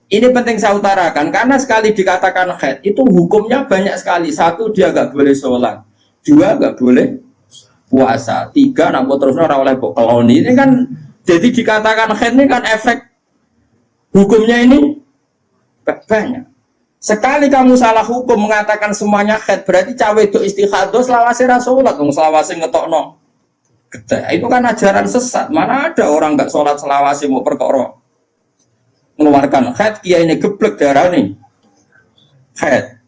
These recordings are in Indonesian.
Ini penting saya utarakan karena sekali dikatakan haid itu hukumnya banyak sekali. Satu, dia nggak boleh sholat. Dua, nggak boleh puasa. Tiga, nak terusnya ora oleh keloni. Ini kan jadi dikatakan haid ini kan efek hukumnya ini banyak. Sekali kamu salah hukum mengatakan semuanya haid, berarti cawe itu istihadah selawase ra sholat, dong selawase ngetokno. Itu kan ajaran sesat. Mana ada orang nggak sholat selawase mau perkara mengeluarkan haid, kiai ini geblek darah nih haid.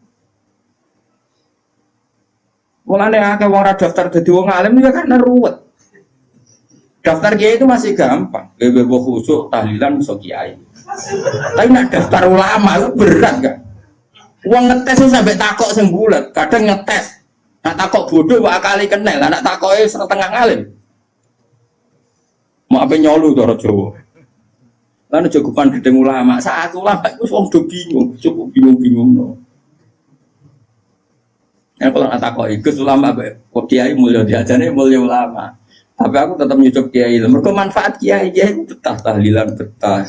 Mulanya akeh wong ra daftar dadi wong alim ya karena ruwet. Daftar kiai itu masih gampang, bebo khusuk tahlilan iso kiai. Tapi nak daftar ulama itu berat kan. Wong ngetes sampai takok sing bulet, kadang ngetes. Nak takok bodoh wae kali kenal, nak takoke setengah ngalim. Mau apa nyolu cara Jawa. Lalu cukupan gedeng ulama, saat ulama itu wong do bingung, cukup bingung-bingung no. Ya kalau nak takok ikut ulama, kok kiai mulia diajarnya mulia ulama. Tapi aku tetap nyucuk kiai, mereka manfaat kiai betah tahlilan betah,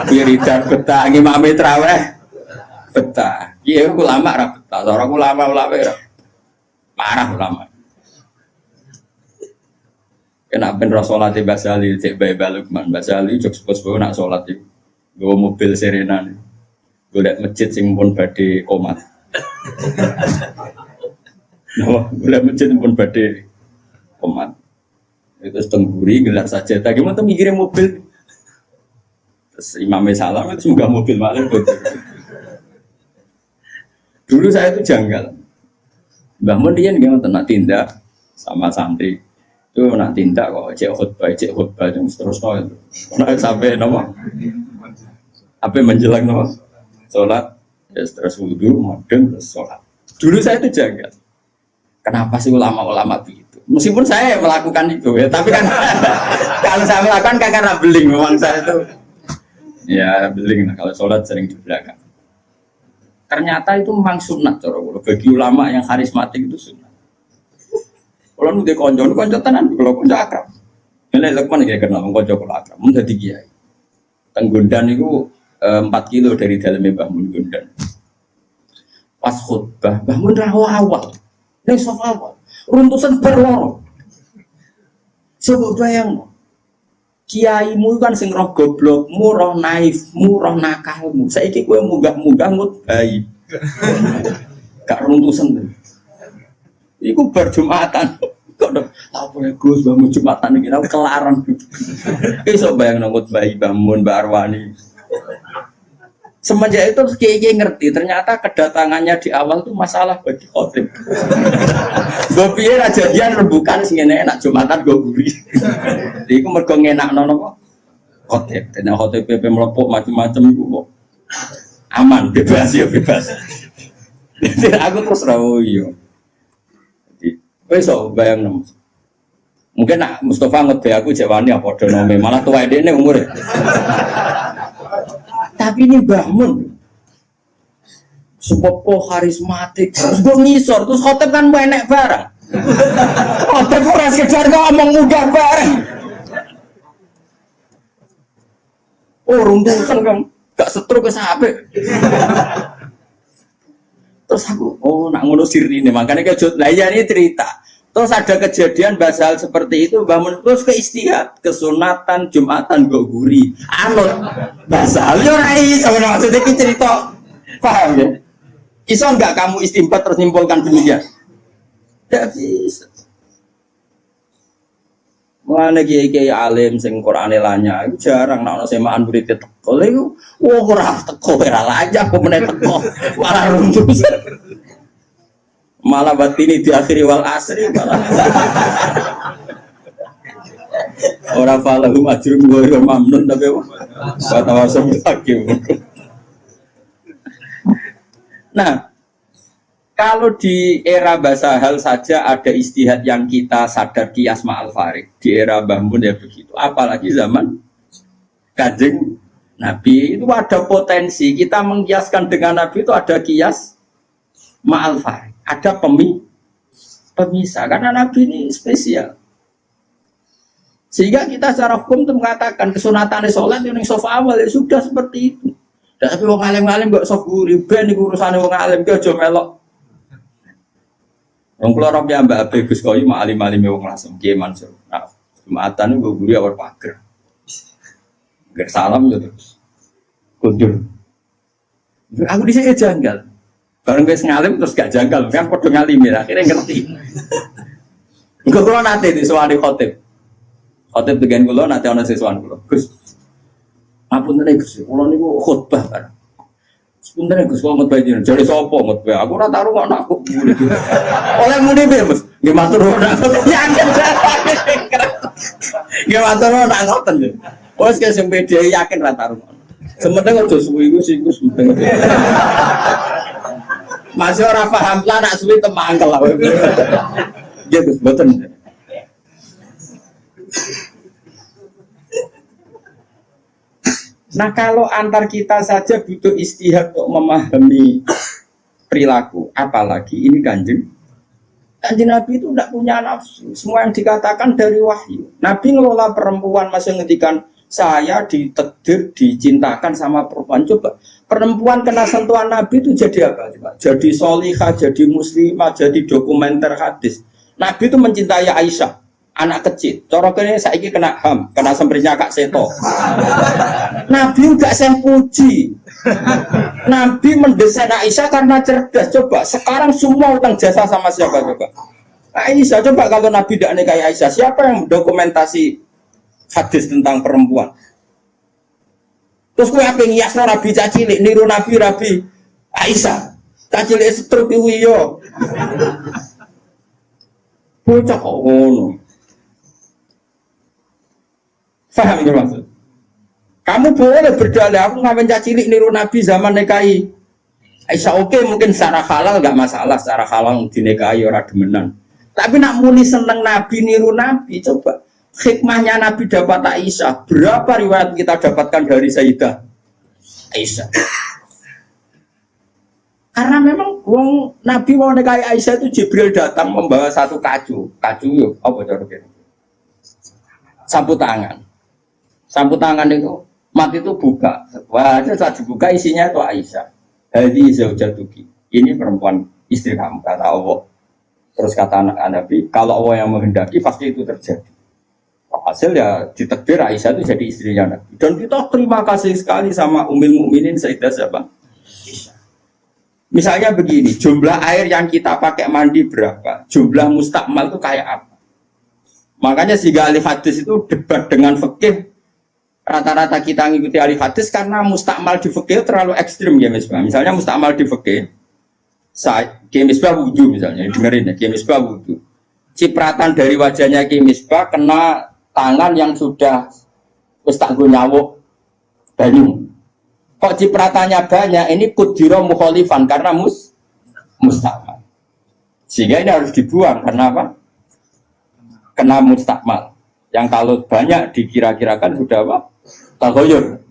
wiridan betah, ngimami traweh betah. Kiai ulama ra betah, orang ulama parah ulama. Kena ben sholat di Basali, cek bayi balukman Basali, jok sepuluh nak sholat itu, gue mobil Serena nih, gue liat masjid sing pun badai komat, gue liat masjid pun badai komat, itu setengguri gelar saja, tapi gimana tuh mikirin mobil, terus imamnya salam itu semoga mobil malah betul. Dulu saya itu janggal, Mbah Mun dia gimana nak tindak sama santri. Itu nak tindak kok cek khutbah yang terus itu. Karena sampai nama apa menjelang nama sholat, ya terus wudhu, modern terus sholat. Dulu saya itu jaga. Kenapa sih ulama-ulama begitu? Meskipun saya melakukan itu ya, tapi kan kalau saya melakukan kan karena beling memang saya itu. Ya beling lah kalau sholat sering di belakang. Ternyata itu memang sunnah cara bagi ulama yang karismatik itu sunnah. Kalau nu de konco tenan, kalau konco akrab. Nilai lekman ya kenal konco kalau akrab. Mun dadi kiai. Tenggundan itu 4 kilo dari dalamnya Mbah Mun Gundan. Pas khutbah, Mbah Mun awal. Ning sofa awal. Runtusan berloro. Coba bayang. Kiaimu kan sing roh goblokmu, roh naifmu, roh nakalmu. Saiki kowe munggah-munggah ngut bayi. Gak runtusan. Iku berjumatan. Kok tak boleh Gus bangun jumatan iki aku kelaran. Iso bayang nanggut bayi bangun Mbak Arwani. Semenjak itu kiai ngerti ternyata kedatangannya di awal itu masalah bagi khotib. Gue piye ra jadian rebukan sing enak jumatan gue guri. Iku mergo ngenakno napa? Khotib. Dene khotib PP mlepuk macam-macam iku kok. Aman bebas ya bebas. Jadi aku terus ra yo. Besok bayang nom. Mungkin nak Mustafa ngebe aku jawani apa donome malah tua dene umur. Tapi ini Mbah Mun sepopo karismatik terus gue ngisor terus khotib kan enek barang. Khotib ora sekedar ngomong mudah bareng. Oh runtusan kan gak setruk ke sampe. Terus aku, oh nak ngono sirine, makanya kejut. Lah ya ini cerita. Terus ada kejadian basal seperti itu, bangun terus ke istihad, kesunatan, jumatan, go guri, anut basal. Yo rai, sama maksudnya kita cerita, paham ya? Iso enggak kamu istimbat terus nyimpulkan demikian? Tidak bisa. Mana kiai alim sing Qur'ane lanya, itu jarang nak semaan murid teko. Lha iku ora teko ora lanya kok meneh teko. Malah runtuh. Malah batini di akhiri wal asri malah. Ora falahu ajrun wa mamnun tapi watawasam hakim. Nah, kalau di era bahasa hal saja ada istihad yang kita sadar kias ma'al farik. Di era Mbah Mun ya begitu. Apalagi zaman Kanjeng Nabi itu ada potensi. Kita mengkiaskan dengan Nabi itu ada kias ma'al farik. Ada pemisah. Karena Nabi ini spesial. Sehingga kita secara hukum itu mengatakan kesunatan sholat yang sofa awal ya sudah seperti itu. Tapi wong alim-alim kok sok guri ben iku urusane wong alim ki aja melok. Wong kula ora Mbak Abe Gus Koyi mak alim-alim wong Lasem Kiai Mansur. Nah, Jumatan niku guri awal pager. Enggak salam yo terus. Kundur. Aku dhisik janggal. Bareng wis ngalim terus gak janggal, kan padha ngalimi akhirnya ngerti. Engko kula nate disowani khotib. Khotib dengan kula nate ana siswan kula. Gus, ngapunten Gus, kula niku khotbah kan. Sepunten Gus kula khotbah jenengan. Jare sapa khotbah? Aku ora taruh kok anakku. Oleh muni piye, Mas? Nggih matur nuwun. Yakin. Nggih matur nuwun nak ngoten. Wes ke sing pede yakin ra taruh. Sementing aja suwi iku sing Gus penting. Masih ora paham lah nak suwi temangkel lah. Ya Gus mboten. Nah kalau antar kita saja butuh istihad untuk memahami perilaku, apalagi ini kanjeng Nabi itu tidak punya nafsu. Semua yang dikatakan dari wahyu. Nabi ngelola perempuan masih ngendikan saya ditakdir dicintakan sama perempuan. Coba perempuan kena sentuhan Nabi itu jadi apa? Coba. Jadi solihah, jadi muslimah, jadi dokumenter hadis. Nabi itu mencintai Aisyah, anak kecil. Coroknya saiki kena HAM, kena semprinya Kak Seto. Nabi enggak saya puji. Nabi mendesain Aisyah karena cerdas. Coba sekarang semua utang jasa sama siapa coba? Aisyah. Coba kalau Nabi tidak nikahi Aisyah, siapa yang dokumentasi hadis tentang perempuan? Terus kowe ape ngiasno Nabi cacilik niru Nabi Aisyah. Cacilik setruk kuwi yo. Bocah kok ngono. Paham ya maksud? Kamu boleh berdalih aku ngamen cacilik niru Nabi zaman nikahi Aisyah. Oke, mungkin secara halal enggak masalah, secara halal dinikahi ora demenan. Tapi nak muni seneng Nabi niru Nabi, coba hikmahnya Nabi dapat Aisyah. Berapa riwayat kita dapatkan dari Sayyidah Aisyah? Karena memang Nabi mau nikahi Aisyah itu Jibril datang membawa satu kacu yuk, apa cara gitu? Sapu tangan itu mati itu buka. Wah, saat dibuka isinya itu Aisyah. Hadi zaujatuki. Ini perempuan istri kamu kata Allah. Terus kata anak Nabi, kalau Allah yang menghendaki pasti itu terjadi. Hasil ya ditakdir Aisyah itu jadi istrinya Nabi. Dan kita terima kasih sekali sama Ummul Mukminin Sayyidah siapa? Misalnya begini, jumlah air yang kita pakai mandi berapa? Jumlah mustakmal itu kayak apa? Makanya sehingga ahli hadis itu debat dengan fikih. Rata-rata kita ngikuti ahli hadis karena mustakmal di fikih terlalu ekstrim ya misalnya mustakmal di fikih. Ki Misbah wudu misalnya, dengerin ya, Ki Misbah wudu. Cipratan dari wajahnya Ki Misbah kena tangan yang sudah wis tak nggo nyawuk banyu. Kok cipratannya banyak, ini kudiro mukholifan karena mustakmal. Sehingga ini harus dibuang karena apa? Kena mustakmal. Yang kalau banyak dikira-kirakan sudah apa? Tagoyur.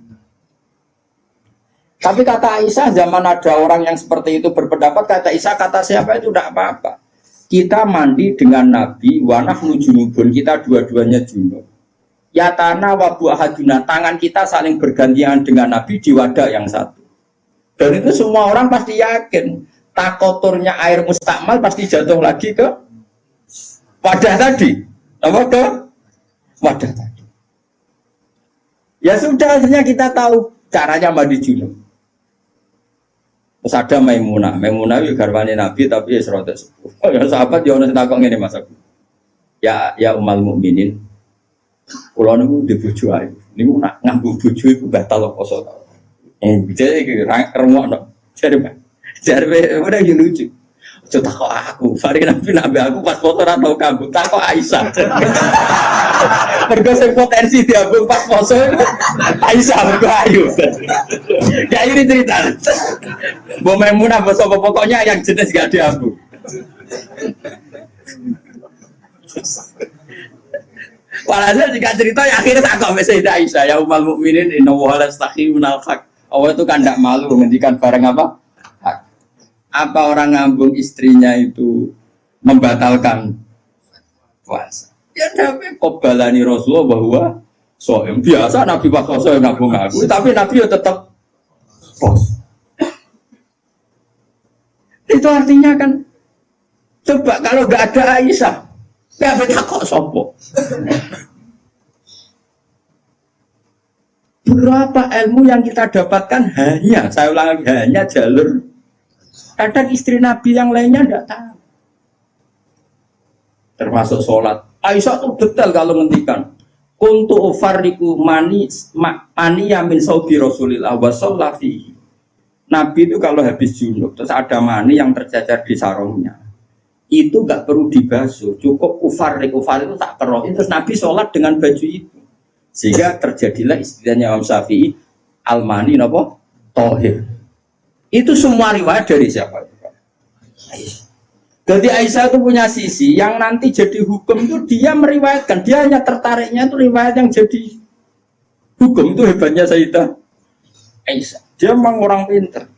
Tapi kata Aisyah, zaman ada orang yang seperti itu berpendapat, kata Aisyah, kata siapa itu tidak apa-apa. Kita mandi dengan Nabi, wanah junubun, kita dua-duanya junub. Ya tanah wabu ahaduna, tangan kita saling bergantian dengan Nabi di wadah yang satu. Dan itu semua orang pasti yakin, tak kotornya air mustakmal pasti jatuh lagi ke wadah tadi. Apa ke wadah tadi. Ya sudah, akhirnya kita tahu caranya mandi junub. Terus ada Maimunah itu garwane Nabi tapi ya serota sepuh. Ya sahabat ya ono sing takok ngene Mas aku. Ya Ummul Mukminin. Kula niku di bojo ae. Niku nak nganggo bojo iku batal poso ta. Jadi iki rungokno. Jare udah lucu. Aja takok aku, Fari Nabi aku pas foto ora tau kanggo takok Aisyah. Mergo sing potensi diambung pas foto Aisyah mergo ayu. Ya ini cerita. Mbok Maimunah basa pokoknya yang jenis gak diambung. Walhasil jika cerita ya akhirnya tak kok Sayyidah Aisyah ya Ummul Mukminin inna wa la yastahi minal haq. Allah itu kan tidak malu menghentikan barang apa? Hak. Apa orang ngambung istrinya itu membatalkan puasa? Ya Nabi qobalani Rasulullah bahwa soem biasa Nabi pas soem ngambung aku, tapi Nabi ya tetap Pos. Itu artinya kan, coba kalau nggak ada Aisyah, nggak beda kok sopo. Berapa ilmu yang kita dapatkan hanya, saya ulang lagi, hanya jalur. Kadang istri Nabi yang lainnya tidak tahu. Termasuk sholat. Aisyah tuh detail kalau ngendikan. Kuntu ufarriku mani yamin saudi Rasulillah wa shollafi. Nabi itu kalau habis junub, terus ada mani yang tercecer di sarungnya. Itu nggak perlu dibasuh, cukup ufar itu tak kerohin. Terus Nabi sholat dengan baju itu. Sehingga terjadilah istilahnya Imam Syafi'i al-mani napa tohir. Itu semua riwayat dari siapa? Aisyah. Jadi Aisyah itu punya sisi yang nanti jadi hukum itu dia meriwayatkan, dia hanya tertariknya itu riwayat yang jadi hukum. Itu hebatnya Sayyidah Aisyah. Dia memang orang pintar.